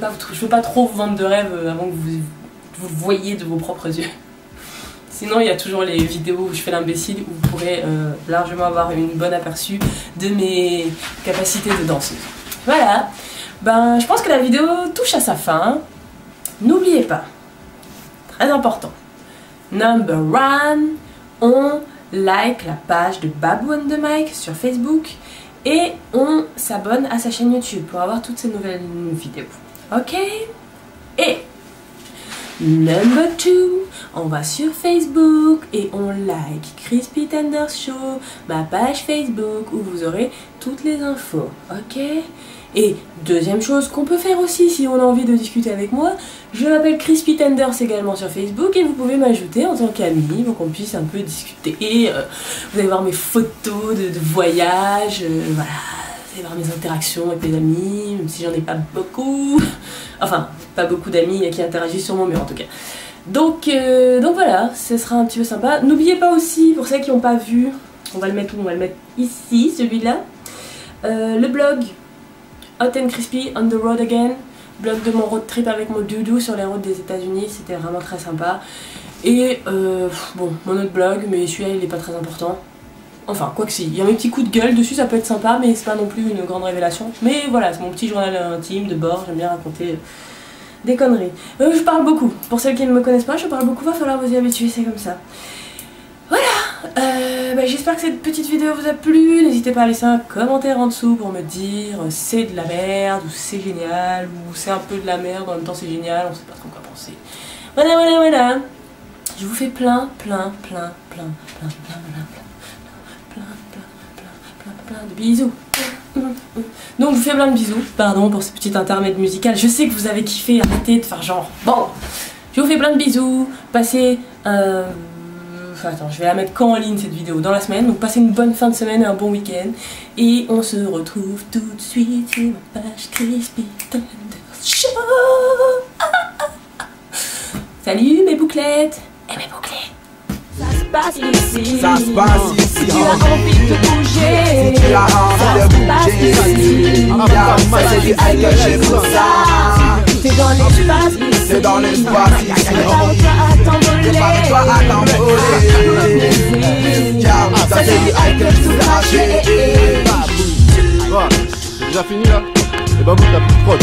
pas trop vous vendre de rêve avant que vous le voyez de vos propres yeux. Sinon il y a toujours les vidéos où je fais l'imbécile, où vous pourrez largement avoir une bonne aperçu de mes capacités de danseuse. Voilà. Ben, je pense que la vidéo touche à sa fin. N'oubliez pas, très important, number one, on like la page de Babou and the Mic sur Facebook et on s'abonne à sa chaîne YouTube pour avoir toutes ces nouvelles vidéos. Ok? Et number two, on va sur Facebook et on like Crispy Tenders Show, ma page Facebook où vous aurez toutes les infos. Ok? Et deuxième chose qu'on peut faire aussi si on a envie de discuter avec moi, je m'appelle Crispy Tenders également sur Facebook et vous pouvez m'ajouter en tant qu'ami pour qu'on puisse un peu discuter. Vous allez voir mes photos de voyage, voilà, vous allez voir mes interactions avec mes amis, même si j'en ai pas beaucoup. Enfin, pas beaucoup d'amis qui interagissent sur mon mur en tout cas. Donc voilà, ce sera un petit peu sympa. N'oubliez pas aussi, pour celles qui n'ont pas vu, on va le mettre où? On va le mettre ici, celui-là. Le blog Hot and Crispy on the Road Again, blog de mon road trip avec mon doudou sur les routes des États-Unis, c'était vraiment très sympa. Et bon, mon autre blog, mais celui-là il est pas très important. Enfin, quoi que si, il y a mes petits coups de gueule dessus, ça peut être sympa, mais c'est pas non plus une grande révélation. Mais voilà, c'est mon petit journal intime de bord, j'aime bien raconter des conneries. Je parle beaucoup, pour celles qui ne me connaissent pas, je parle beaucoup, va falloir vous y habituer, c'est comme ça. Voilà, j'espère que cette petite vidéo vous a plu. N'hésitez pas à laisser un commentaire en dessous pour me dire c'est de la merde, ou c'est génial, ou c'est un peu de la merde, en même temps c'est génial, on sait pas trop quoi penser. Voilà. Je vous fais plein de bisous. Donc je vous fais plein de bisous, pardon pour ce petit intermède musical. Je sais que vous avez kiffé, arrêtez de faire genre. Bon, je vous fais plein de bisous, passez attends, je vais la mettre quand en ligne cette vidéo? Dans la semaine, donc passez une bonne fin de semaine et un bon week-end. Et on se retrouve tout de suite sur ma page Crispy Tenders Show. Salut mes bouclettes et mes bouclés. Ça se passe ici. Ça se passe ici. Tu as envie de bouger. Tu as envie de bouger. C'est du high que j'ai pour ça. T'es dans l'espace ici. C'est dans l'espace ici. Prépare-toi à t'envoler. Prépare-toi à t'envoler. Ça c'est du high que je veux lâcher. Babou. Ouais, c'est déjà fini là? Et Babou, t'as plus de prod.